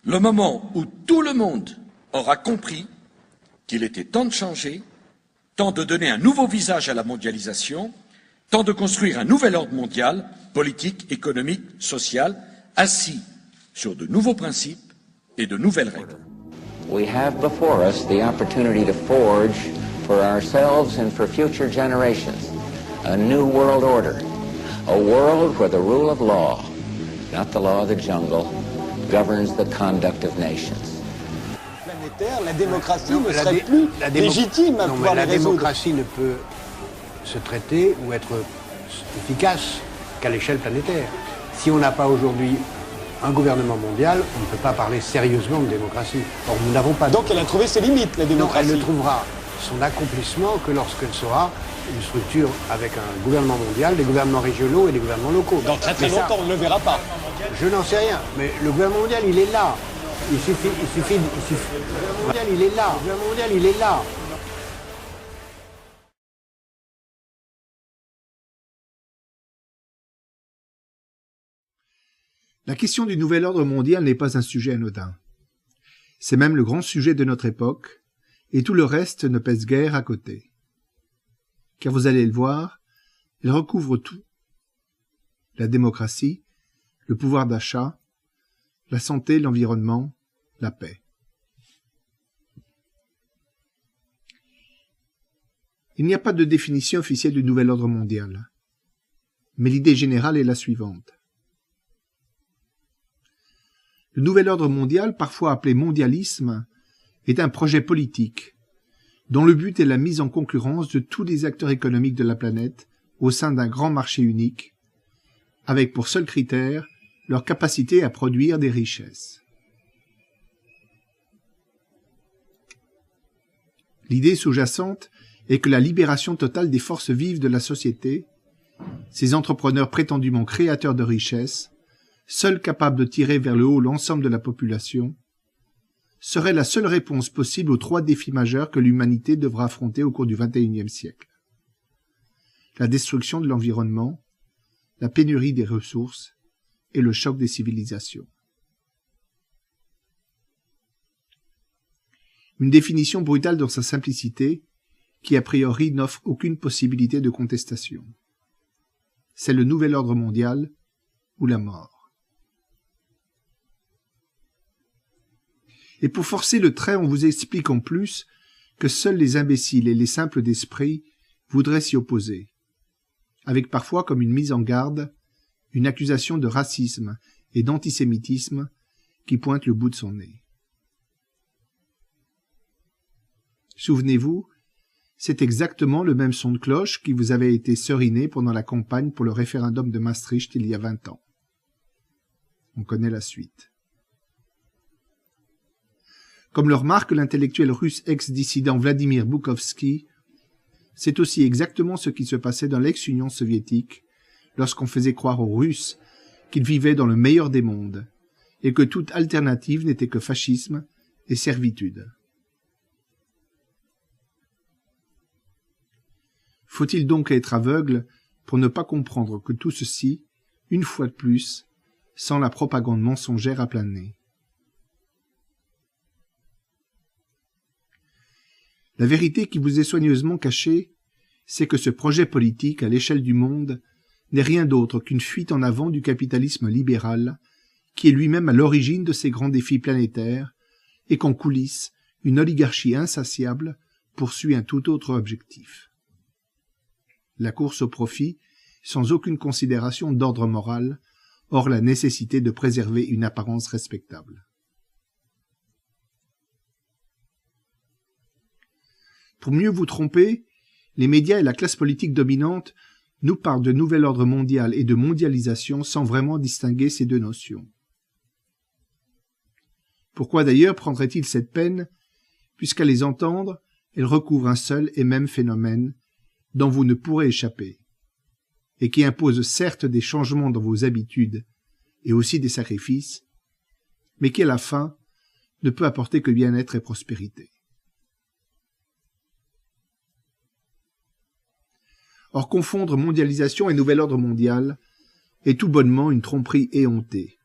Le moment où tout le monde aura compris qu'il était temps de changer, temps de donner un nouveau visage à la mondialisation, temps de construire un nouvel ordre mondial, politique, économique, social, assis sur de nouveaux principes et de nouvelles règles. We have before us the opportunity to forge for ourselves and for future generations a new world order, a world where the rule of law, not the law of the jungle, governs the conduct of nations. La démocratie ne serait plus légitime à pouvoir les résoudre. La démocratie ne peut se traiter ou être efficace qu'à l'échelle planétaire. Si on n'a pas aujourd'hui un gouvernement mondial, on ne peut pas parler sérieusement de démocratie. Or, nous n'avons pas. Donc elle a trouvé ses limites, la démocratie. Non, elle ne trouvera son accomplissement que lorsqu'elle sera une structure avec un gouvernement mondial, des gouvernements régionaux et des gouvernements locaux. Dans très longtemps, on ne le verra pas. Je n'en sais rien, mais le gouvernement mondial, il est là. Il suffit. Le gouvernement mondial, il est là. Le gouvernement mondial, il est là. La question du nouvel ordre mondial n'est pas un sujet anodin. C'est même le grand sujet de notre époque, et tout le reste ne pèse guère à côté. Car vous allez le voir, il recouvre tout. La démocratie, le pouvoir d'achat, la santé, l'environnement, la paix. Il n'y a pas de définition officielle du nouvel ordre mondial, mais l'idée générale est la suivante. Le nouvel ordre mondial, parfois appelé mondialisme, est un projet politique dont le but est la mise en concurrence de tous les acteurs économiques de la planète au sein d'un grand marché unique, avec pour seul critère leur capacité à produire des richesses. L'idée sous-jacente est que la libération totale des forces vives de la société, ces entrepreneurs prétendument créateurs de richesses, seuls capables de tirer vers le haut l'ensemble de la population, serait la seule réponse possible aux trois défis majeurs que l'humanité devra affronter au cours du XXIe siècle. La destruction de l'environnement, la pénurie des ressources et le choc des civilisations. Une définition brutale dans sa simplicité, qui a priori n'offre aucune possibilité de contestation. C'est le nouvel ordre mondial ou la mort. Et pour forcer le trait, on vous explique en plus que seuls les imbéciles et les simples d'esprit voudraient s'y opposer, avec parfois comme une mise en garde, une accusation de racisme et d'antisémitisme qui pointe le bout de son nez. Souvenez-vous, c'est exactement le même son de cloche qui vous avait été seriné pendant la campagne pour le référendum de Maastricht il y a 20 ans. On connaît la suite. Comme le remarque l'intellectuel russe ex-dissident Vladimir Boukhovski, c'est aussi exactement ce qui se passait dans l'ex-Union soviétique lorsqu'on faisait croire aux Russes qu'ils vivaient dans le meilleur des mondes et que toute alternative n'était que fascisme et servitude. Faut-il donc être aveugle pour ne pas comprendre que tout ceci, une fois de plus, sent la propagande mensongère à plein nez? La vérité qui vous est soigneusement cachée, c'est que ce projet politique à l'échelle du monde n'est rien d'autre qu'une fuite en avant du capitalisme libéral, qui est lui-même à l'origine de ces grands défis planétaires, et qu'en coulisses, une oligarchie insatiable poursuit un tout autre objectif. La course au profit, sans aucune considération d'ordre moral, hors la nécessité de préserver une apparence respectable. Pour mieux vous tromper, les médias et la classe politique dominante nous parlent de nouvel ordre mondial et de mondialisation sans vraiment distinguer ces deux notions. Pourquoi d'ailleurs prendrait-il cette peine, puisqu'à les entendre, elles recouvrent un seul et même phénomène dont vous ne pourrez échapper, et qui impose certes des changements dans vos habitudes et aussi des sacrifices, mais qui à la fin ne peut apporter que bien-être et prospérité. Or, confondre mondialisation et nouvel ordre mondial est tout bonnement une tromperie éhontée.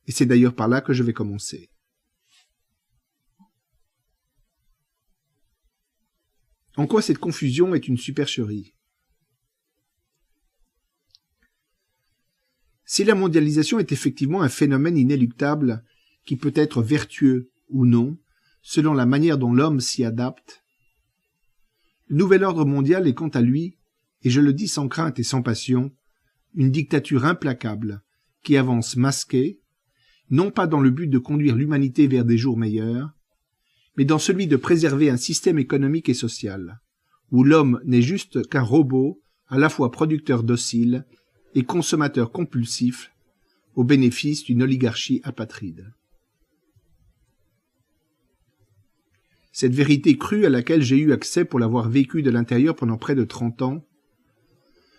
Et c'est d'ailleurs par là que je vais commencer. En quoi cette confusion est une supercherie? Si la mondialisation est effectivement un phénomène inéluctable qui peut être vertueux ou non, selon la manière dont l'homme s'y adapte, le nouvel ordre mondial est quant à lui, et je le dis sans crainte et sans passion, une dictature implacable qui avance masquée, non pas dans le but de conduire l'humanité vers des jours meilleurs, mais dans celui de préserver un système économique et social, où l'homme n'est juste qu'un robot à la fois producteur docile et consommateur compulsif au bénéfice d'une oligarchie apatride. Cette vérité crue à laquelle j'ai eu accès pour l'avoir vécue de l'intérieur pendant près de 30 ans,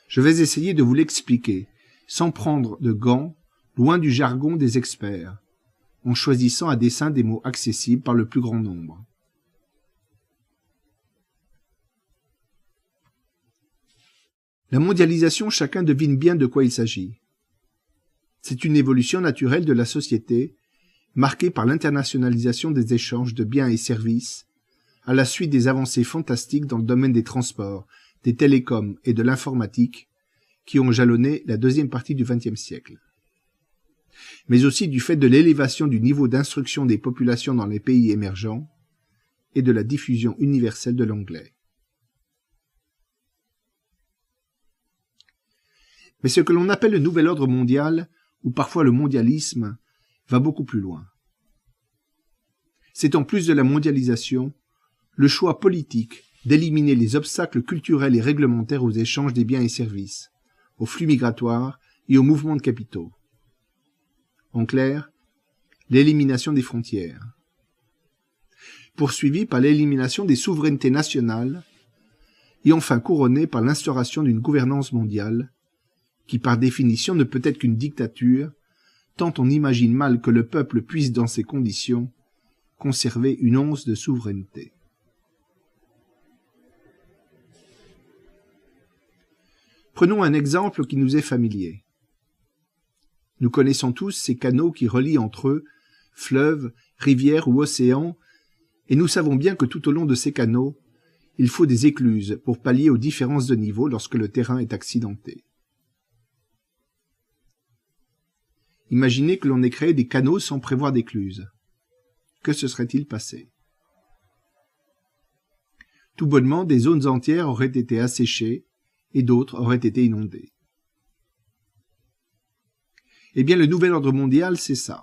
je vais essayer de vous l'expliquer, sans prendre de gants, loin du jargon des experts, en choisissant à dessein des mots accessibles par le plus grand nombre. La mondialisation, chacun devine bien de quoi il s'agit. C'est une évolution naturelle de la société, marquée par l'internationalisation des échanges de biens et services, à la suite des avancées fantastiques dans le domaine des transports, des télécoms et de l'informatique, qui ont jalonné la deuxième partie du XXe siècle. Mais aussi du fait de l'élévation du niveau d'instruction des populations dans les pays émergents et de la diffusion universelle de l'anglais. Mais ce que l'on appelle le nouvel ordre mondial, ou parfois le mondialisme, va beaucoup plus loin. C'est en plus de la mondialisation, le choix politique d'éliminer les obstacles culturels et réglementaires aux échanges des biens et services, aux flux migratoires et aux mouvements de capitaux. En clair, l'élimination des frontières. Poursuivie par l'élimination des souverainetés nationales et enfin couronnée par l'instauration d'une gouvernance mondiale qui par définition ne peut être qu'une dictature, tant on imagine mal que le peuple puisse dans ces conditions conserver une once de souveraineté. Prenons un exemple qui nous est familier. Nous connaissons tous ces canaux qui relient entre eux fleuves, rivières ou océans, et nous savons bien que tout au long de ces canaux, il faut des écluses pour pallier aux différences de niveau lorsque le terrain est accidenté. Imaginez que l'on ait créé des canaux sans prévoir d'écluses. Que se serait-il passé? Tout bonnement, des zones entières auraient été asséchées et d'autres auraient été inondées. Eh bien, le nouvel ordre mondial, c'est ça.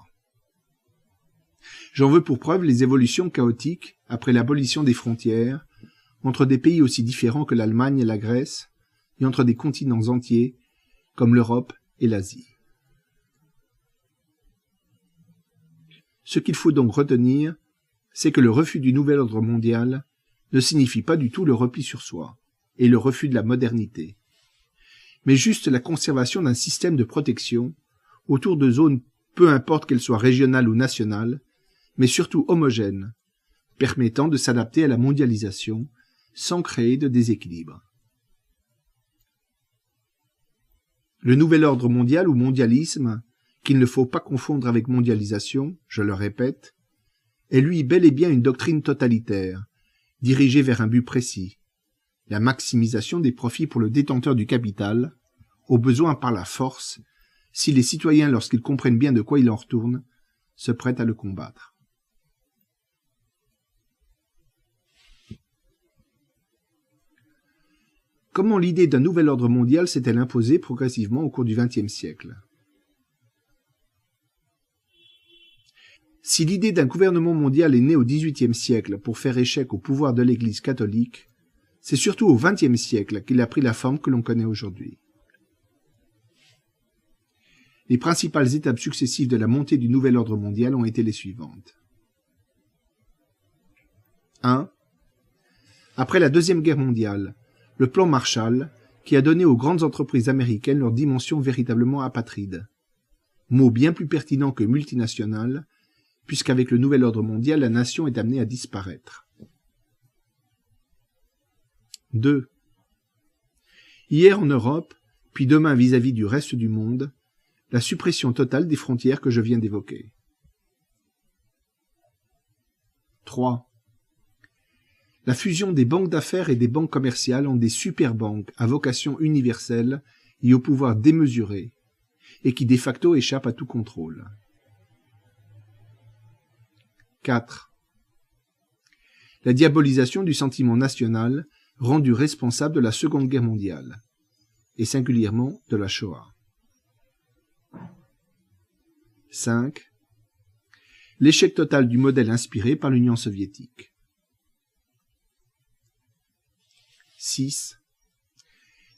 J'en veux pour preuve les évolutions chaotiques, après l'abolition des frontières, entre des pays aussi différents que l'Allemagne et la Grèce, et entre des continents entiers, comme l'Europe et l'Asie. Ce qu'il faut donc retenir, c'est que le refus du nouvel ordre mondial ne signifie pas du tout le repli sur soi et le refus de la modernité, mais juste la conservation d'un système de protection autour de zones, peu importe qu'elles soient régionales ou nationales, mais surtout homogènes, permettant de s'adapter à la mondialisation sans créer de déséquilibre. Le nouvel ordre mondial ou mondialisme, qu'il ne faut pas confondre avec mondialisation, je le répète, est lui bel et bien une doctrine totalitaire, dirigée vers un but précis, la maximisation des profits pour le détenteur du capital, au besoin par la force, si les citoyens, lorsqu'ils comprennent bien de quoi il en retourne, se prêtent à le combattre. Comment l'idée d'un nouvel ordre mondial s'est-elle imposée progressivement au cours du XXe siècle? Si l'idée d'un gouvernement mondial est née au XVIIIe siècle pour faire échec au pouvoir de l'Église catholique, c'est surtout au XXe siècle qu'il a pris la forme que l'on connaît aujourd'hui. Les principales étapes successives de la montée du nouvel ordre mondial ont été les suivantes. 1. Après la Deuxième Guerre mondiale, le plan Marshall, qui a donné aux grandes entreprises américaines leur dimension véritablement apatride. Mot bien plus pertinent que multinational, puisqu'avec le nouvel ordre mondial, la nation est amenée à disparaître. 2. Hier en Europe, puis demain vis-à-vis du reste du monde, la suppression totale des frontières que je viens d'évoquer. 3. La fusion des banques d'affaires et des banques commerciales en des superbanques à vocation universelle et au pouvoir démesuré, et qui de facto échappent à tout contrôle. 4. La diabolisation du sentiment national rendu responsable de la Seconde Guerre mondiale, et singulièrement de la Shoah. 5. L'échec total du modèle inspiré par l'Union soviétique. 6.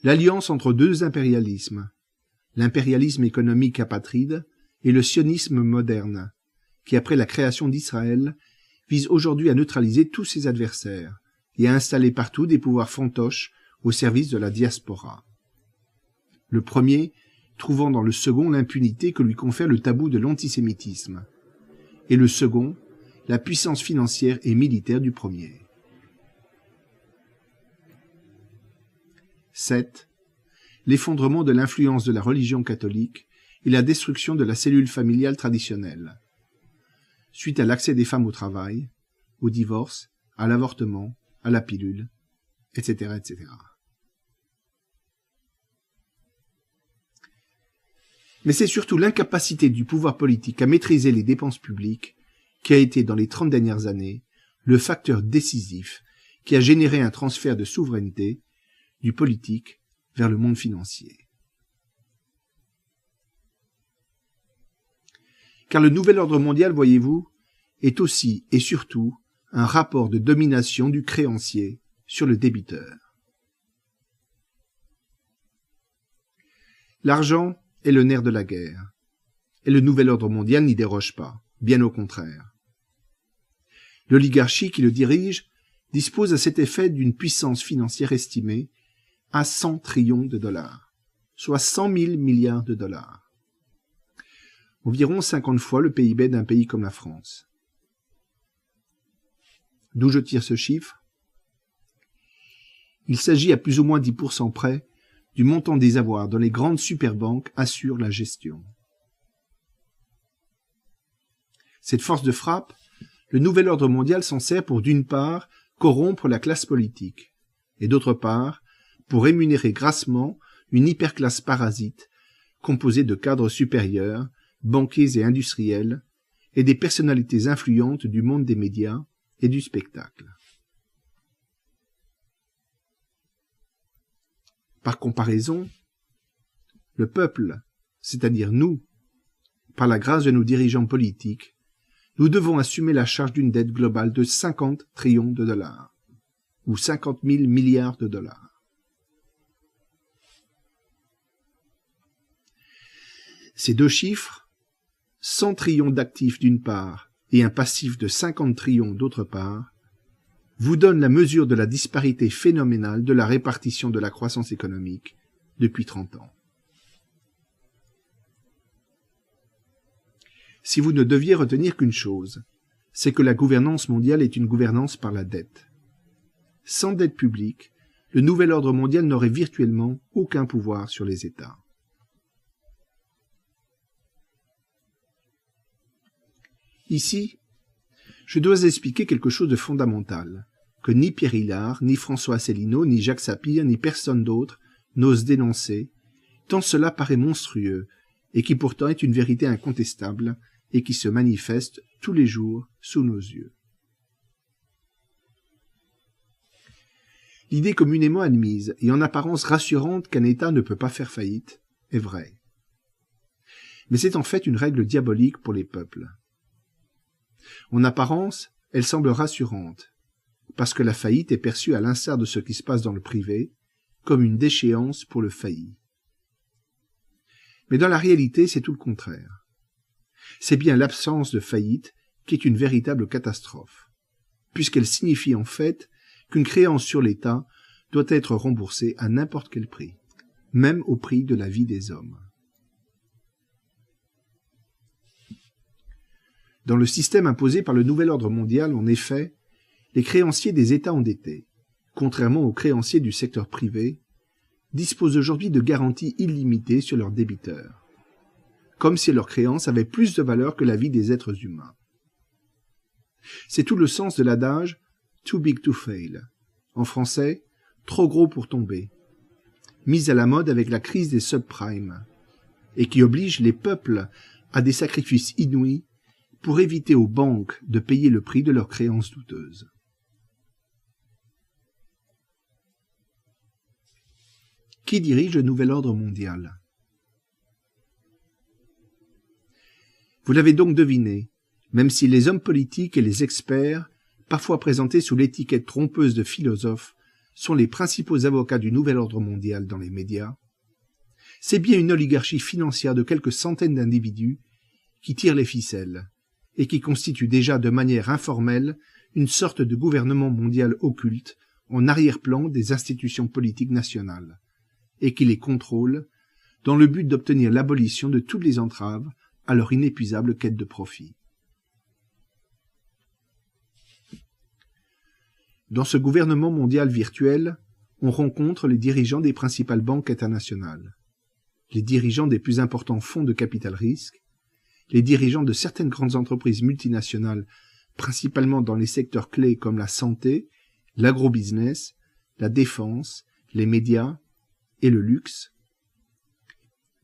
L'alliance entre deux impérialismes, l'impérialisme économique apatride et le sionisme moderne, qui après la création d'Israël, vise aujourd'hui à neutraliser tous ses adversaires et à installer partout des pouvoirs fantoches au service de la diaspora. Le premier trouvant dans le second l'impunité que lui confère le tabou de l'antisémitisme, et le second la puissance financière et militaire du premier. 7. L'effondrement de l'influence de la religion catholique et la destruction de la cellule familiale traditionnelle, suite à l'accès des femmes au travail, au divorce, à l'avortement, à la pilule, etc., etc. Mais c'est surtout l'incapacité du pouvoir politique à maîtriser les dépenses publiques qui a été, dans les 30 dernières années, le facteur décisif qui a généré un transfert de souveraineté du politique vers le monde financier. Car le nouvel ordre mondial, voyez-vous, est aussi et surtout un rapport de domination du créancier sur le débiteur. L'argent est le nerf de la guerre, et le nouvel ordre mondial n'y déroge pas, bien au contraire. L'oligarchie qui le dirige dispose à cet effet d'une puissance financière estimée à 100 trillions de dollars, soit 100 000 milliards de dollars. Environ 50 fois le PIB d'un pays comme la France. D'où je tire ce chiffre? Il s'agit à plus ou moins 10% près du montant des avoirs dont les grandes superbanques assurent la gestion. Cette force de frappe, le nouvel ordre mondial s'en sert pour d'une part corrompre la classe politique, et d'autre part pour rémunérer grassement une hyperclasse parasite composée de cadres supérieurs, banquiers et industriels, et des personnalités influentes du monde des médias et du spectacle. Par comparaison, le peuple, c'est-à-dire nous, par la grâce de nos dirigeants politiques, nous devons assumer la charge d'une dette globale de 50 trillions de dollars, ou 50 000 milliards de dollars. Ces deux chiffres, 100 trillions d'actifs d'une part et un passif de 50 trillions d'autre part, vous donnent la mesure de la disparité phénoménale de la répartition de la croissance économique depuis 30 ans. Si vous ne deviez retenir qu'une chose, c'est que la gouvernance mondiale est une gouvernance par la dette. Sans dette publique, le nouvel ordre mondial n'aurait virtuellement aucun pouvoir sur les États. Ici, je dois expliquer quelque chose de fondamental, que ni Pierre Hillard, ni François Asselineau, ni Jacques Sapir, ni personne d'autre n'ose dénoncer, tant cela paraît monstrueux, et qui pourtant est une vérité incontestable, et qui se manifeste tous les jours sous nos yeux. L'idée communément admise, et en apparence rassurante qu'un État ne peut pas faire faillite, est vraie. Mais c'est en fait une règle diabolique pour les peuples. En apparence, elle semble rassurante, parce que la faillite est perçue à l'instar de ce qui se passe dans le privé, comme une déchéance pour le failli. Mais dans la réalité, c'est tout le contraire. C'est bien l'absence de faillite qui est une véritable catastrophe, puisqu'elle signifie en fait qu'une créance sur l'État doit être remboursée à n'importe quel prix, même au prix de la vie des hommes. Dans le système imposé par le nouvel ordre mondial, en effet, les créanciers des États endettés, contrairement aux créanciers du secteur privé, disposent aujourd'hui de garanties illimitées sur leurs débiteurs, comme si leurs créances avaient plus de valeur que la vie des êtres humains. C'est tout le sens de l'adage Too Big to Fail. En français, trop gros pour tomber. Mise à la mode avec la crise des subprimes, et qui oblige les peuples à des sacrifices inouïs pour éviter aux banques de payer le prix de leurs créances douteuses. Qui dirige le nouvel ordre mondial? Vous l'avez donc deviné, même si les hommes politiques et les experts, parfois présentés sous l'étiquette trompeuse de philosophes, sont les principaux avocats du nouvel ordre mondial dans les médias, c'est bien une oligarchie financière de quelques centaines d'individus qui tire les ficelles et qui constitue déjà de manière informelle une sorte de gouvernement mondial occulte en arrière-plan des institutions politiques nationales, et qui les contrôle dans le but d'obtenir l'abolition de toutes les entraves à leur inépuisable quête de profit. Dans ce gouvernement mondial virtuel, on rencontre les dirigeants des principales banques internationales, les dirigeants des plus importants fonds de capital risque, les dirigeants de certaines grandes entreprises multinationales, principalement dans les secteurs clés comme la santé, l'agrobusiness, la défense, les médias et le luxe,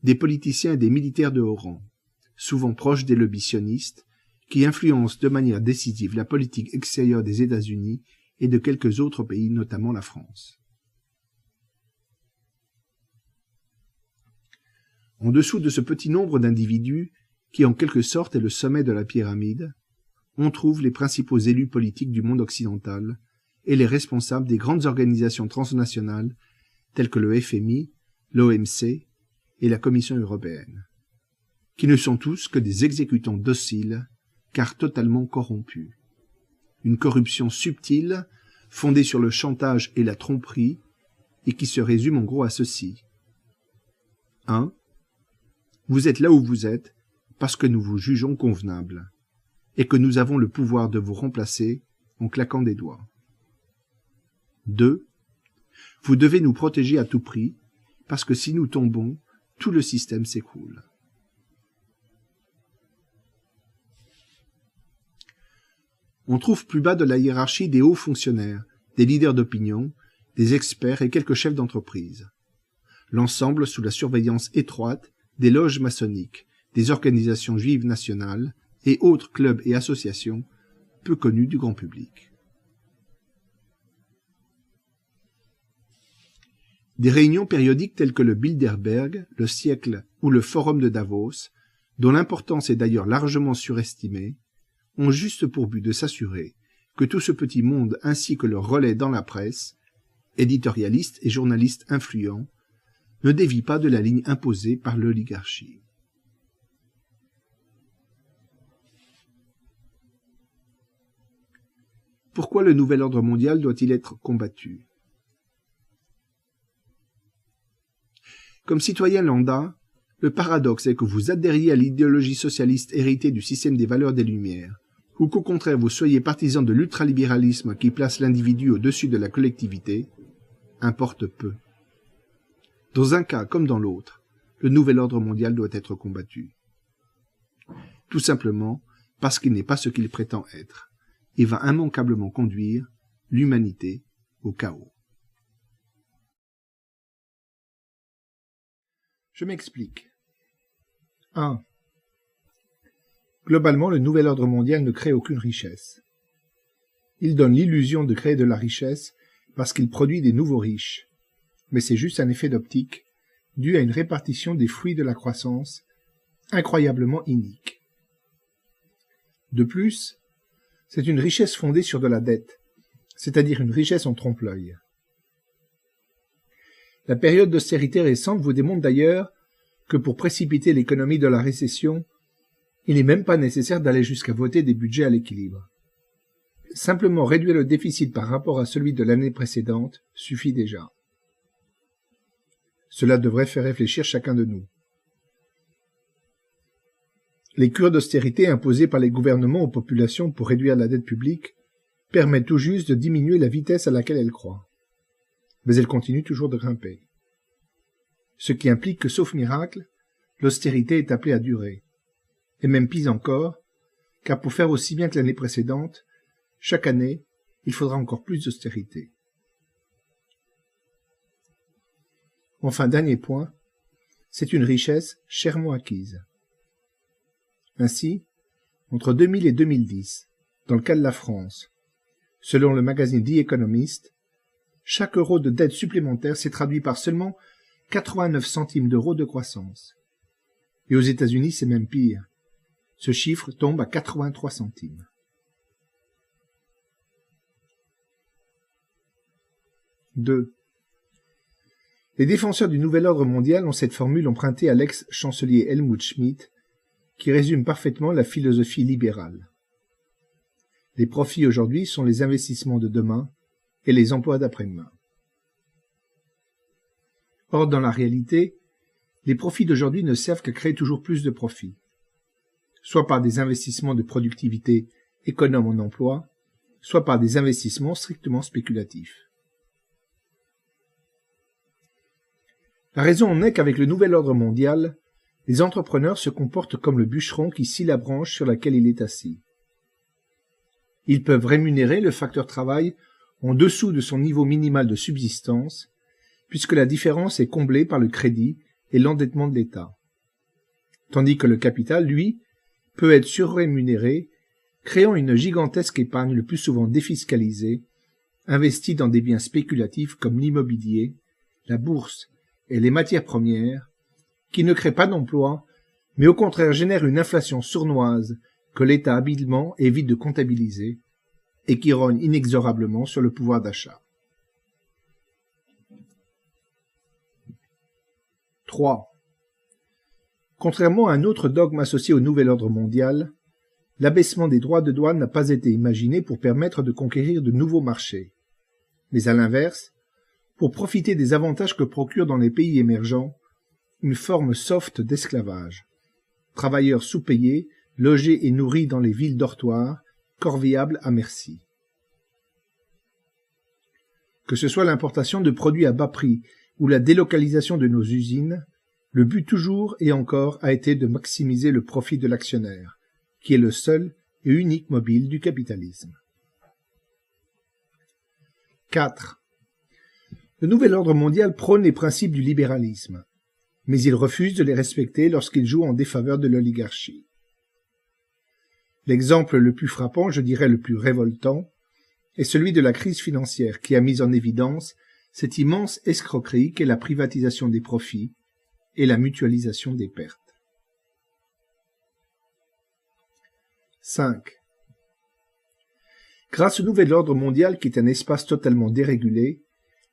des politiciens et des militaires de haut rang, souvent proches des lobbies sionistes, qui influencent de manière décisive la politique extérieure des États-Unis et de quelques autres pays, notamment la France. En dessous de ce petit nombre d'individus, qui en quelque sorte est le sommet de la pyramide, on trouve les principaux élus politiques du monde occidental et les responsables des grandes organisations transnationales telles que le FMI, l'OMC et la Commission européenne, qui ne sont tous que des exécutants dociles, car totalement corrompus. Une corruption subtile, fondée sur le chantage et la tromperie, et qui se résume en gros à ceci. 1. Vous êtes là où vous êtes parce que nous vous jugeons convenable, et que nous avons le pouvoir de vous remplacer en claquant des doigts. 2. Vous devez nous protéger à tout prix, parce que si nous tombons, tout le système s'écroule. On trouve plus bas de la hiérarchie des hauts fonctionnaires, des leaders d'opinion, des experts et quelques chefs d'entreprise. L'ensemble sous la surveillance étroite des loges maçonniques, des organisations juives nationales et autres clubs et associations peu connus du grand public. Des réunions périodiques telles que le Bilderberg, le Siècle ou le Forum de Davos, dont l'importance est d'ailleurs largement surestimée, ont juste pour but de s'assurer que tout ce petit monde ainsi que leur relais dans la presse, éditorialistes et journalistes influents, ne dévie pas de la ligne imposée par l'oligarchie. Pourquoi le nouvel ordre mondial doit-il être combattu? Comme citoyen lambda, le paradoxe est que vous adhériez à l'idéologie socialiste héritée du système des valeurs des Lumières, ou qu'au contraire vous soyez partisan de l'ultralibéralisme qui place l'individu au-dessus de la collectivité, importe peu. Dans un cas comme dans l'autre, le nouvel ordre mondial doit être combattu. Tout simplement parce qu'il n'est pas ce qu'il prétend être, et va immanquablement conduire l'humanité au chaos. Je m'explique. 1. Globalement, le nouvel ordre mondial ne crée aucune richesse. Il donne l'illusion de créer de la richesse parce qu'il produit des nouveaux riches. Mais c'est juste un effet d'optique, dû à une répartition des fruits de la croissance, incroyablement inique. De plus, c'est une richesse fondée sur de la dette, c'est-à-dire une richesse en trompe-l'œil. La période d'austérité récente vous démontre d'ailleurs que pour précipiter l'économie de la récession, il n'est même pas nécessaire d'aller jusqu'à voter des budgets à l'équilibre. Simplement réduire le déficit par rapport à celui de l'année précédente suffit déjà. Cela devrait faire réfléchir chacun de nous. Les cures d'austérité imposées par les gouvernements aux populations pour réduire la dette publique permettent tout juste de diminuer la vitesse à laquelle elle croît. Mais elle continue toujours de grimper. Ce qui implique que, sauf miracle, l'austérité est appelée à durer. Et même pis encore, car pour faire aussi bien que l'année précédente, chaque année, il faudra encore plus d'austérité. Enfin, dernier point, c'est une richesse chèrement acquise. Ainsi, entre 2000 et 2010, dans le cas de la France, selon le magazine The Economist, chaque euro de dette supplémentaire s'est traduit par seulement 89 centimes d'euros de croissance. Et aux États-Unis, c'est même pire. Ce chiffre tombe à 83 centimes. Deux. Les défenseurs du nouvel ordre mondial ont cette formule empruntée à l'ex-chancelier Helmut Schmidt, qui résume parfaitement la philosophie libérale. Les profits aujourd'hui sont les investissements de demain et les emplois d'après-demain. Or, dans la réalité, les profits d'aujourd'hui ne servent qu'à créer toujours plus de profits, soit par des investissements de productivité économes en emploi, soit par des investissements strictement spéculatifs. La raison en est qu'avec le nouvel ordre mondial, les entrepreneurs se comportent comme le bûcheron qui scie la branche sur laquelle il est assis. Ils peuvent rémunérer le facteur travail en dessous de son niveau minimal de subsistance, puisque la différence est comblée par le crédit et l'endettement de l'État. Tandis que le capital, lui, peut être surrémunéré, créant une gigantesque épargne le plus souvent défiscalisée, investie dans des biens spéculatifs comme l'immobilier, la bourse et les matières premières, qui ne créent pas d'emplois, mais au contraire génèrent une inflation sournoise que l'État habilement évite de comptabiliser et qui rogne inexorablement sur le pouvoir d'achat. 3. Contrairement à un autre dogme associé au nouvel ordre mondial, l'abaissement des droits de douane n'a pas été imaginé pour permettre de conquérir de nouveaux marchés, mais à l'inverse, pour profiter des avantages que procure dans les pays émergents une forme soft d'esclavage. Travailleurs sous-payés, logés et nourris dans les villes dortoirs, corvéables à merci. Que ce soit l'importation de produits à bas prix ou la délocalisation de nos usines, le but toujours et encore a été de maximiser le profit de l'actionnaire, qui est le seul et unique mobile du capitalisme. 4. Le nouvel ordre mondial prône les principes du libéralisme, mais il refuse de les respecter lorsqu'il joue en défaveur de l'oligarchie. L'exemple le plus frappant, je dirais le plus révoltant, est celui de la crise financière qui a mis en évidence cette immense escroquerie qu'est la privatisation des profits et la mutualisation des pertes. 5. Grâce au nouvel ordre mondial qui est un espace totalement dérégulé,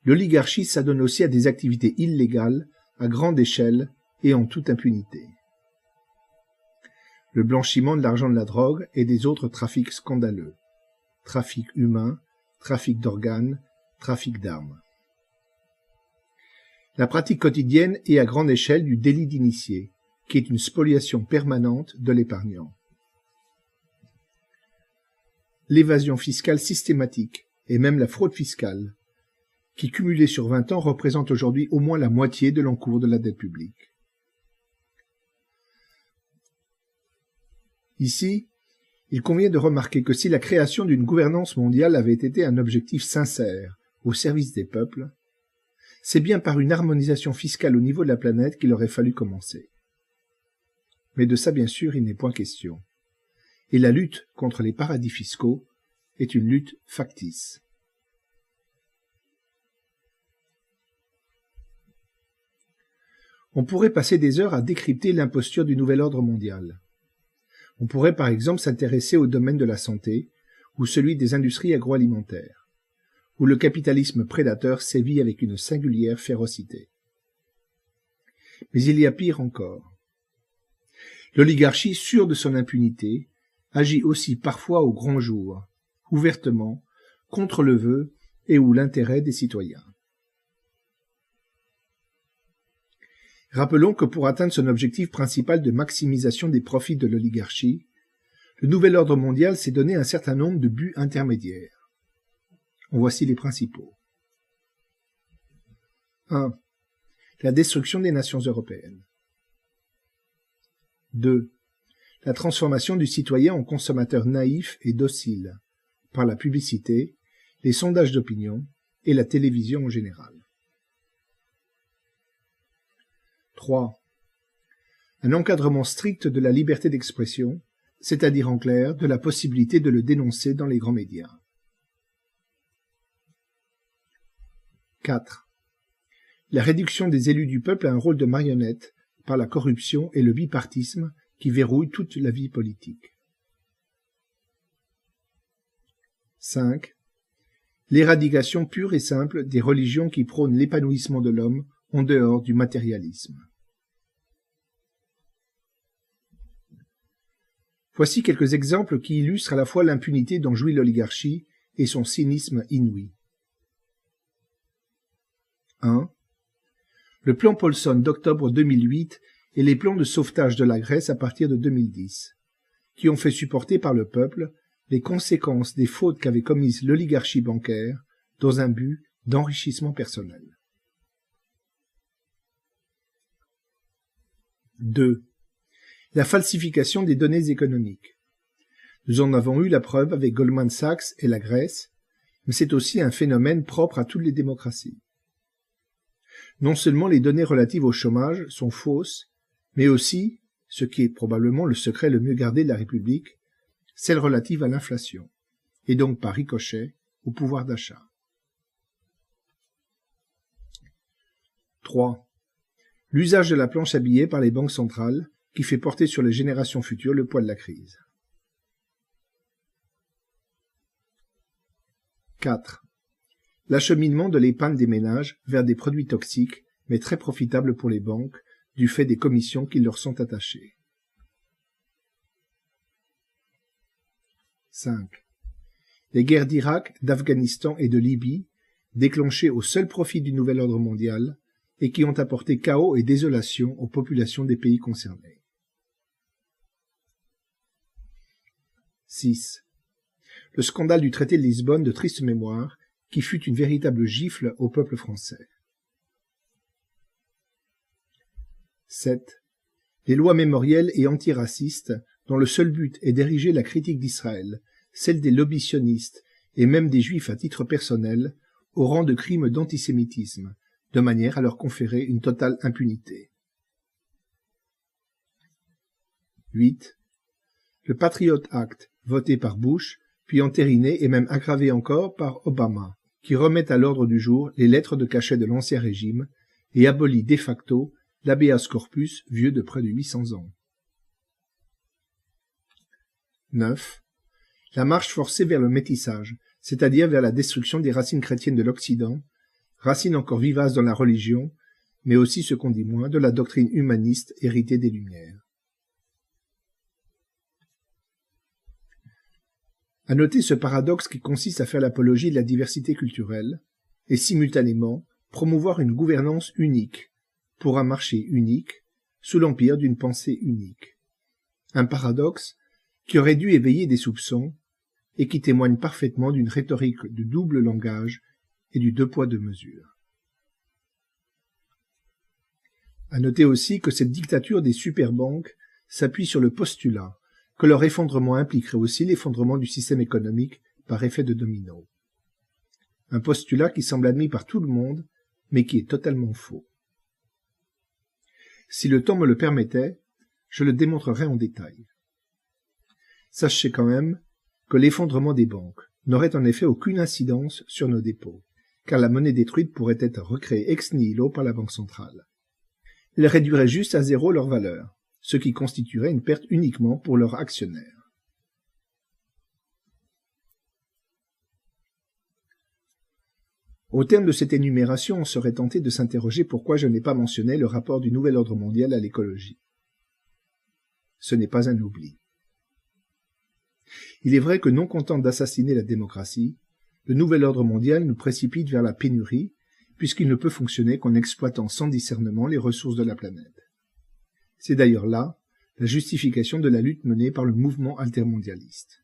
l'oligarchie s'adonne aussi à des activités illégales, à grande échelle et en toute impunité. Le blanchiment de l'argent de la drogue et des autres trafics scandaleux. Trafic humain, trafic d'organes, trafic d'armes. La pratique quotidienne et à grande échelle du délit d'initié, qui est une spoliation permanente de l'épargnant. L'évasion fiscale systématique et même la fraude fiscale, qui cumulée sur 20 ans représente aujourd'hui au moins la moitié de l'encours de la dette publique. Ici, il convient de remarquer que si la création d'une gouvernance mondiale avait été un objectif sincère au service des peuples, c'est bien par une harmonisation fiscale au niveau de la planète qu'il aurait fallu commencer. Mais de ça, bien sûr, il n'est point question. Et la lutte contre les paradis fiscaux est une lutte factice. On pourrait passer des heures à décrypter l'imposture du nouvel ordre mondial. On pourrait par exemple s'intéresser au domaine de la santé ou celui des industries agroalimentaires, où le capitalisme prédateur sévit avec une singulière férocité. Mais il y a pire encore. L'oligarchie, sûre de son impunité, agit aussi parfois au grand jour, ouvertement, contre le vœu et ou l'intérêt des citoyens. Rappelons que pour atteindre son objectif principal de maximisation des profits de l'oligarchie, le nouvel ordre mondial s'est donné un certain nombre de buts intermédiaires. En voici les principaux. 1. La destruction des nations européennes. 2. La transformation du citoyen en consommateur naïf et docile, par la publicité, les sondages d'opinion et la télévision en général. 3. Un encadrement strict de la liberté d'expression, c'est-à-dire en clair de la possibilité de le dénoncer dans les grands médias. 4. La réduction des élus du peuple à un rôle de marionnette par la corruption et le bipartisme qui verrouillent toute la vie politique. 5. L'éradication pure et simple des religions qui prônent l'épanouissement de l'homme en dehors du matérialisme. Voici quelques exemples qui illustrent à la fois l'impunité dont jouit l'oligarchie et son cynisme inouï. 1. Le plan Paulson d'octobre 2008 et les plans de sauvetage de la Grèce à partir de 2010, qui ont fait supporter par le peuple les conséquences des fautes qu'avait commises l'oligarchie bancaire dans un but d'enrichissement personnel. 2. La falsification des données économiques. Nous en avons eu la preuve avec Goldman Sachs et la Grèce, mais c'est aussi un phénomène propre à toutes les démocraties. Non seulement les données relatives au chômage sont fausses, mais aussi, ce qui est probablement le secret le mieux gardé de la République, celles relatives à l'inflation, et donc par ricochet au pouvoir d'achat. 3. L'usage de la planche à billets par les banques centrales, qui fait porter sur les générations futures le poids de la crise. 4. L'acheminement de l'épargne des ménages vers des produits toxiques, mais très profitables pour les banques, du fait des commissions qui leur sont attachées. 5. Les guerres d'Irak, d'Afghanistan et de Libye, déclenchées au seul profit du nouvel ordre mondial, et qui ont apporté chaos et désolation aux populations des pays concernés. 6. Le scandale du traité de Lisbonne de triste mémoire, qui fut une véritable gifle au peuple français. 7. Les lois mémorielles et antiracistes, dont le seul but est d'ériger la critique d'Israël, celle des lobbies sionistes et même des juifs à titre personnel, au rang de crimes d'antisémitisme, de manière à leur conférer une totale impunité. 8. Le Patriot Act, voté par Bush, puis entériné et même aggravé encore par Obama, qui remet à l'ordre du jour les lettres de cachet de l'Ancien Régime et abolit de facto l'habeas corpus vieux de près de 800 ans. 9. La marche forcée vers le métissage, c'est-à-dire vers la destruction des racines chrétiennes de l'Occident, racines encore vivaces dans la religion, mais aussi, ce qu'on dit moins, de la doctrine humaniste héritée des Lumières. À noter ce paradoxe qui consiste à faire l'apologie de la diversité culturelle et simultanément promouvoir une gouvernance unique pour un marché unique sous l'empire d'une pensée unique. Un paradoxe qui aurait dû éveiller des soupçons et qui témoigne parfaitement d'une rhétorique de double langage et du deux poids deux mesures. À noter aussi que cette dictature des superbanques s'appuie sur le postulat que leur effondrement impliquerait aussi l'effondrement du système économique par effet de domino. Un postulat qui semble admis par tout le monde, mais qui est totalement faux. Si le temps me le permettait, je le démontrerais en détail. Sachez quand même que l'effondrement des banques n'aurait en effet aucune incidence sur nos dépôts, car la monnaie détruite pourrait être recréée ex nihilo par la Banque centrale. Elle réduirait juste à zéro leur valeur, ce qui constituerait une perte uniquement pour leurs actionnaires. Au terme de cette énumération, on serait tenté de s'interroger pourquoi je n'ai pas mentionné le rapport du Nouvel Ordre mondial à l'écologie. Ce n'est pas un oubli. Il est vrai que non content d'assassiner la démocratie, le Nouvel Ordre mondial nous précipite vers la pénurie, puisqu'il ne peut fonctionner qu'en exploitant sans discernement les ressources de la planète. C'est d'ailleurs là la justification de la lutte menée par le mouvement altermondialiste.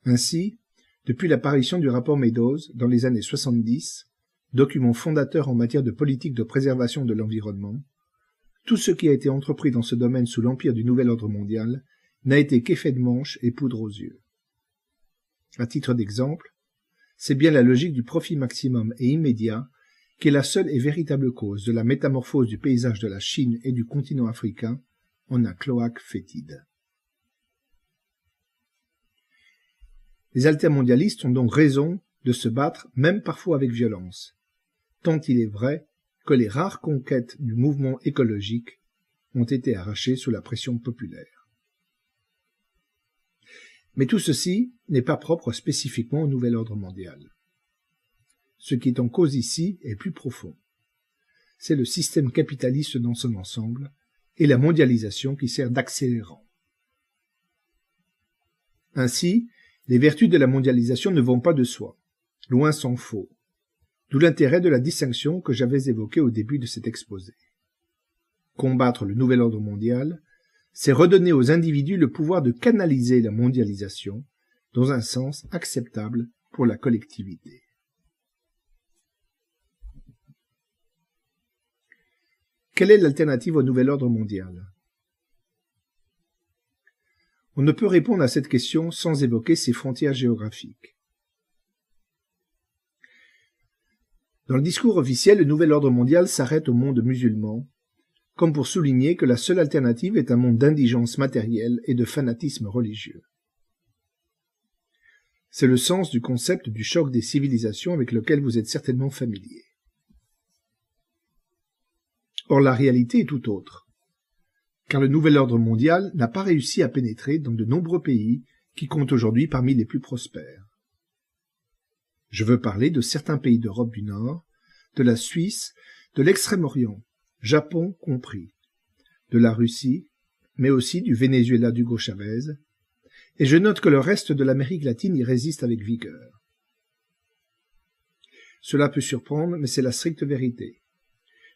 Ainsi, depuis l'apparition du rapport Meadows dans les années 70, document fondateur en matière de politique de préservation de l'environnement, tout ce qui a été entrepris dans ce domaine sous l'empire du Nouvel Ordre mondial n'a été qu'effet de manche et poudre aux yeux. À titre d'exemple, c'est bien la logique du profit maximum et immédiat qui est la seule et véritable cause de la métamorphose du paysage de la Chine et du continent africain en un cloaque fétide. Les altermondialistes ont donc raison de se battre, même parfois avec violence, tant il est vrai que les rares conquêtes du mouvement écologique ont été arrachées sous la pression populaire. Mais tout ceci n'est pas propre spécifiquement au nouvel ordre mondial. Ce qui est en cause ici est plus profond. C'est le système capitaliste dans son ensemble et la mondialisation qui sert d'accélérant. Ainsi, les vertus de la mondialisation ne vont pas de soi, loin s'en faut, d'où l'intérêt de la distinction que j'avais évoquée au début de cet exposé. Combattre le nouvel ordre mondial, c'est redonner aux individus le pouvoir de canaliser la mondialisation dans un sens acceptable pour la collectivité. Quelle est l'alternative au nouvel ordre mondial? On ne peut répondre à cette question sans évoquer ses frontières géographiques. Dans le discours officiel, le nouvel ordre mondial s'arrête au monde musulman, comme pour souligner que la seule alternative est un monde d'indigence matérielle et de fanatisme religieux. C'est le sens du concept du choc des civilisations avec lequel vous êtes certainement familier. Or, la réalité est tout autre, car le nouvel ordre mondial n'a pas réussi à pénétrer dans de nombreux pays qui comptent aujourd'hui parmi les plus prospères. Je veux parler de certains pays d'Europe du Nord, de la Suisse, de l'Extrême-Orient, Japon compris, de la Russie, mais aussi du Venezuela d'Hugo Chavez, et je note que le reste de l'Amérique latine y résiste avec vigueur. Cela peut surprendre, mais c'est la stricte vérité,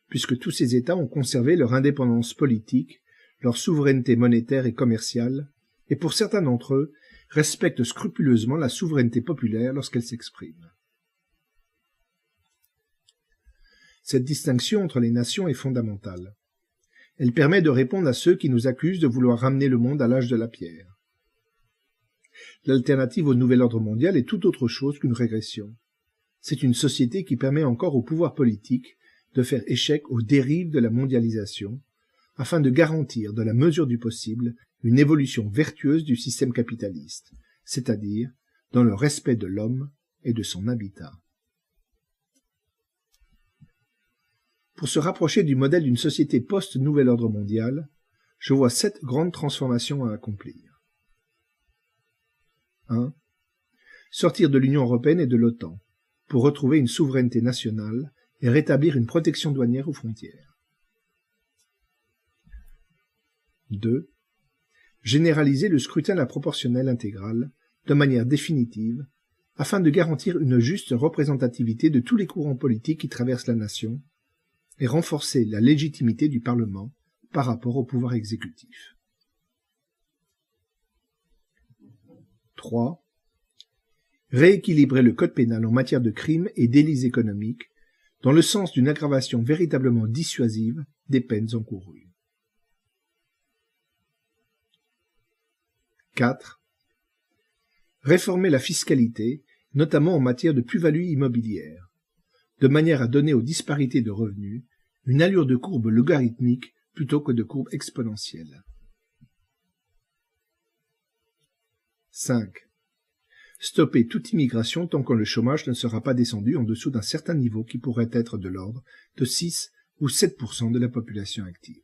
puisque tous ces États ont conservé leur indépendance politique, leur souveraineté monétaire et commerciale, et pour certains d'entre eux, respectent scrupuleusement la souveraineté populaire lorsqu'elle s'exprime. Cette distinction entre les nations est fondamentale. Elle permet de répondre à ceux qui nous accusent de vouloir ramener le monde à l'âge de la pierre. L'alternative au nouvel ordre mondial est tout autre chose qu'une régression. C'est une société qui permet encore au pouvoir politique de faire échec aux dérives de la mondialisation, afin de garantir, dans la mesure du possible, une évolution vertueuse du système capitaliste, c'est-à-dire dans le respect de l'homme et de son habitat. Pour se rapprocher du modèle d'une société post-nouvel ordre mondial, je vois 7 grandes transformations à accomplir. 1. Sortir de l'Union européenne et de l'OTAN, pour retrouver une souveraineté nationale et rétablir une protection douanière aux frontières. 2. Généraliser le scrutin à la proportionnelle intégrale, de manière définitive, afin de garantir une juste représentativité de tous les courants politiques qui traversent la nation, et renforcer la légitimité du Parlement par rapport au pouvoir exécutif. 3. Rééquilibrer le code pénal en matière de crimes et délits économiques, dans le sens d'une aggravation véritablement dissuasive des peines encourues. 4. Réformer la fiscalité, notamment en matière de plus-value immobilière, de manière à donner aux disparités de revenus une allure de courbe logarithmique plutôt que de courbe exponentielle. 5. Stopper toute immigration tant que le chômage ne sera pas descendu en dessous d'un certain niveau qui pourrait être de l'ordre de 6 ou 7% de la population active.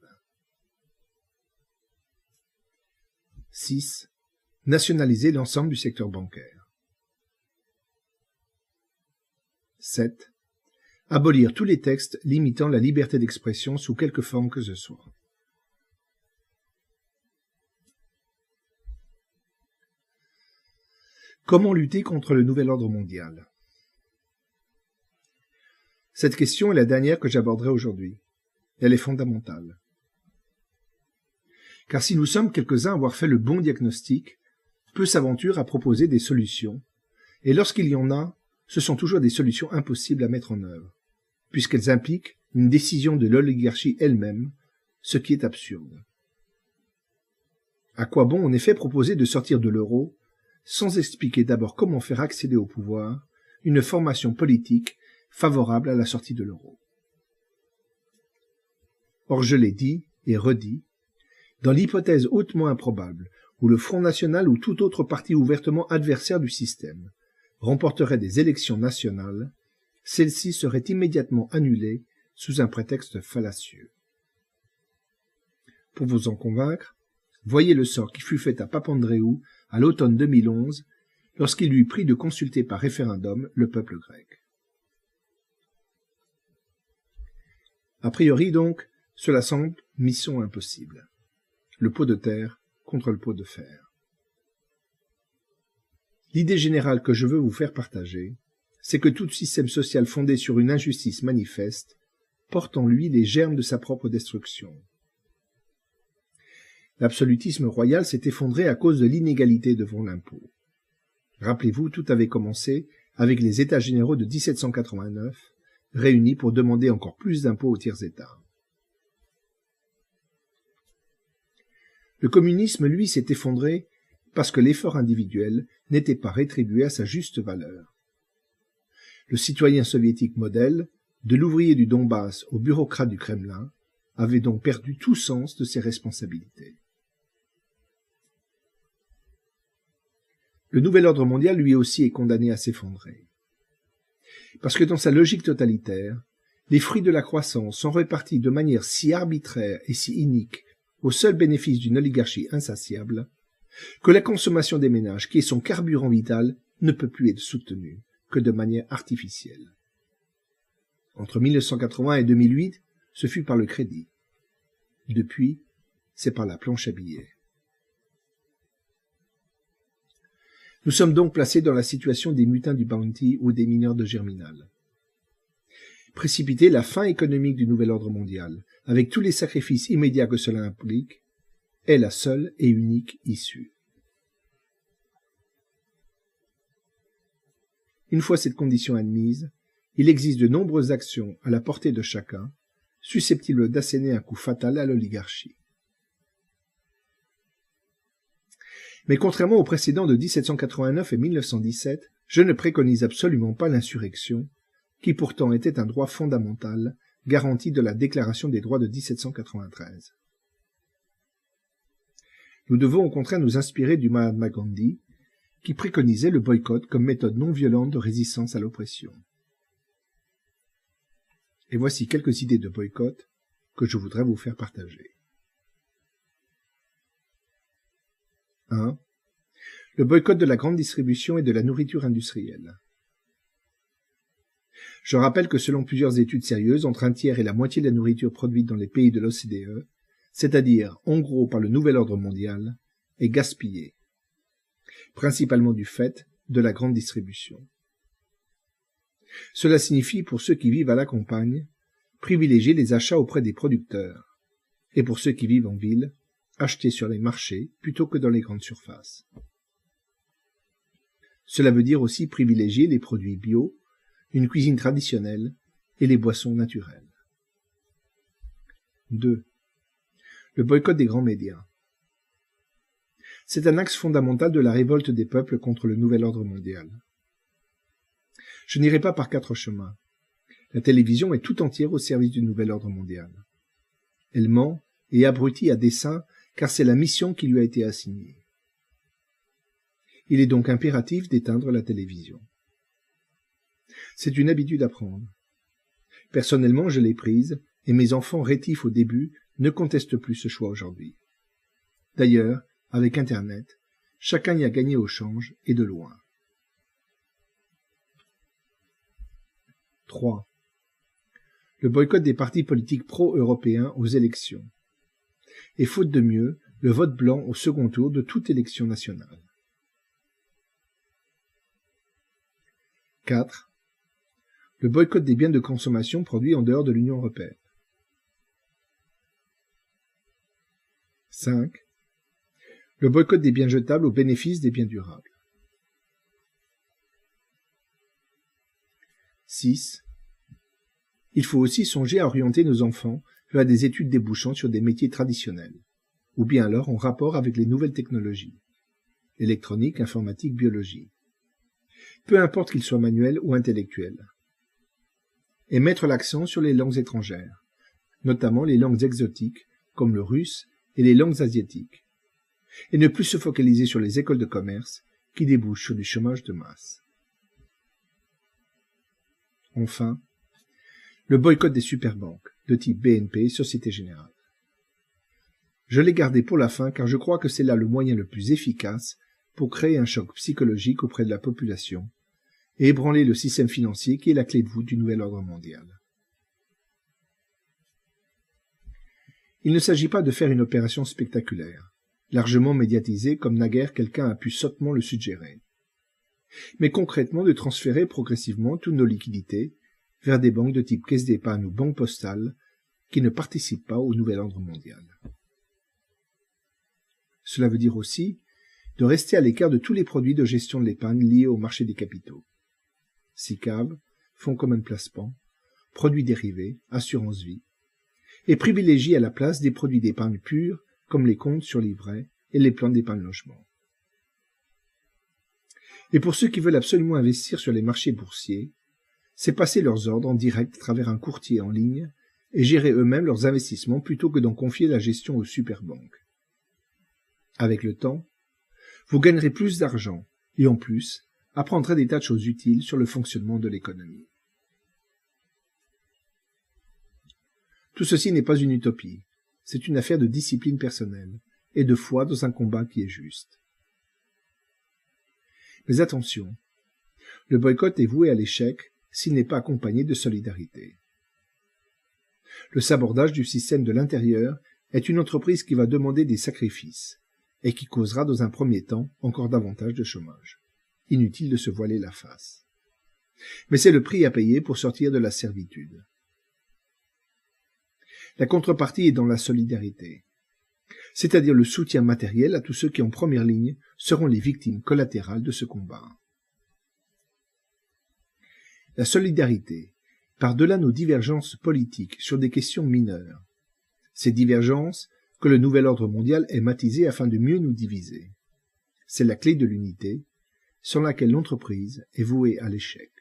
6. Nationaliser l'ensemble du secteur bancaire. 7. Abolir tous les textes limitant la liberté d'expression sous quelque forme que ce soit. Comment lutter contre le nouvel ordre mondial? Cette question est la dernière que j'aborderai aujourd'hui. Elle est fondamentale. Car si nous sommes quelques-uns à avoir fait le bon diagnostic, peu s'aventurent à proposer des solutions, et lorsqu'il y en a, ce sont toujours des solutions impossibles à mettre en œuvre, puisqu'elles impliquent une décision de l'oligarchie elle-même, ce qui est absurde. À quoi bon en effet proposer de sortir de l'euro, sans expliquer d'abord comment faire accéder au pouvoir une formation politique favorable à la sortie de l'euro. Or, je l'ai dit et redit, dans l'hypothèse hautement improbable où le Front National ou tout autre parti ouvertement adversaire du système remporterait des élections nationales, celles-ci seraient immédiatement annulées sous un prétexte fallacieux. Pour vous en convaincre, voyez le sort qui fut fait à Papandréou à l'automne 2011, lorsqu'il lui prit de consulter par référendum le peuple grec. A priori donc, cela semble mission impossible. Le pot de terre contre le pot de fer. L'idée générale que je veux vous faire partager, c'est que tout système social fondé sur une injustice manifeste porte en lui les germes de sa propre destruction. L'absolutisme royal s'est effondré à cause de l'inégalité devant l'impôt. Rappelez-vous, tout avait commencé avec les États généraux de 1789, réunis pour demander encore plus d'impôts aux tiers-États. Le communisme, lui, s'est effondré parce que l'effort individuel n'était pas rétribué à sa juste valeur. Le citoyen soviétique modèle, de l'ouvrier du Donbass au bureaucrate du Kremlin, avait donc perdu tout sens de ses responsabilités. Le nouvel ordre mondial, lui aussi, est condamné à s'effondrer. Parce que dans sa logique totalitaire, les fruits de la croissance sont répartis de manière si arbitraire et si inique au seul bénéfice d'une oligarchie insatiable, que la consommation des ménages, qui est son carburant vital, ne peut plus être soutenue que de manière artificielle. Entre 1980 et 2008, ce fut par le crédit. Depuis, c'est par la planche à billets. Nous sommes donc placés dans la situation des mutins du Bounty ou des mineurs de Germinal. Précipiter la fin économique du nouvel ordre mondial, avec tous les sacrifices immédiats que cela implique, est la seule et unique issue. Une fois cette condition admise, il existe de nombreuses actions à la portée de chacun, susceptibles d'asséner un coup fatal à l'oligarchie. Mais contrairement aux précédents de 1789 et 1917, je ne préconise absolument pas l'insurrection, qui pourtant était un droit fondamental, garanti de la Déclaration des droits de 1793. Nous devons au contraire nous inspirer du Mahatma Gandhi, qui préconisait le boycott comme méthode non violente de résistance à l'oppression. Et voici quelques idées de boycott que je voudrais vous faire partager. 1. Le boycott de la grande distribution et de la nourriture industrielle. Je rappelle que selon plusieurs études sérieuses, entre un tiers et la moitié de la nourriture produite dans les pays de l'OCDE, c'est-à-dire en gros par le nouvel ordre mondial, est gaspillée, principalement du fait de la grande distribution. Cela signifie, pour ceux qui vivent à la campagne, privilégier les achats auprès des producteurs, et pour ceux qui vivent en ville, acheter sur les marchés plutôt que dans les grandes surfaces. Cela veut dire aussi privilégier les produits bio, une cuisine traditionnelle et les boissons naturelles. 2. Le boycott des grands médias. C'est un axe fondamental de la révolte des peuples contre le nouvel ordre mondial. Je n'irai pas par 4 chemins. La télévision est tout entière au service du nouvel ordre mondial. Elle ment et abrutit à dessein car c'est la mission qui lui a été assignée. Il est donc impératif d'éteindre la télévision. C'est une habitude à prendre. Personnellement, je l'ai prise, et mes enfants rétifs au début ne contestent plus ce choix aujourd'hui. D'ailleurs, avec Internet, chacun y a gagné au change, et de loin. 3. Le boycott des partis politiques pro-européens aux élections. Et faute de mieux, le vote blanc au second tour de toute élection nationale. 4. Le boycott des biens de consommation produits en dehors de l'Union européenne. 5. Le boycott des biens jetables au bénéfice des biens durables. 6. Il faut aussi songer à orienter nos enfants vers des études débouchant sur des métiers traditionnels, ou bien alors en rapport avec les nouvelles technologies. électronique, informatique, biologie. Peu importe qu'ils soient manuels ou intellectuels. Et mettre l'accent sur les langues étrangères, notamment les langues exotiques, comme le russe et les langues asiatiques. Et ne plus se focaliser sur les écoles de commerce, qui débouchent sur du chômage de masse. Enfin, le boycott des superbanques, de type BNP, Société Générale. Je l'ai gardé pour la fin car je crois que c'est là le moyen le plus efficace pour créer un choc psychologique auprès de la population et ébranler le système financier qui est la clé de voûte du nouvel ordre mondial. Il ne s'agit pas de faire une opération spectaculaire, largement médiatisée comme naguère quelqu'un a pu sottement le suggérer, mais concrètement de transférer progressivement toutes nos liquidités vers des banques de type caisse d'épargne ou banque postale qui ne participent pas au nouvel ordre mondial. Cela veut dire aussi de rester à l'écart de tous les produits de gestion de l'épargne liés au marché des capitaux. SICAV, fonds communs de placement, produits dérivés, assurance vie, et privilégier à la place des produits d'épargne purs comme les comptes sur livret et les plans d'épargne logement. Et pour ceux qui veulent absolument investir sur les marchés boursiers, c'est passer leurs ordres en direct à travers un courtier en ligne et gérer eux-mêmes leurs investissements plutôt que d'en confier la gestion aux superbanques. Avec le temps, vous gagnerez plus d'argent et en plus, apprendrez des tas de choses utiles sur le fonctionnement de l'économie. Tout ceci n'est pas une utopie, c'est une affaire de discipline personnelle et de foi dans un combat qui est juste. Mais attention, le boycott est voué à l'échec s'il n'est pas accompagné de solidarité. Le sabordage du système de l'intérieur est une entreprise qui va demander des sacrifices et qui causera dans un premier temps encore davantage de chômage. Inutile de se voiler la face. Mais c'est le prix à payer pour sortir de la servitude. La contrepartie est dans la solidarité, c'est-à-dire le soutien matériel à tous ceux qui en première ligne seront les victimes collatérales de ce combat. La solidarité, par-delà nos divergences politiques sur des questions mineures, ces divergences que le nouvel ordre mondial est matisé afin de mieux nous diviser. C'est la clé de l'unité, sans laquelle l'entreprise est vouée à l'échec.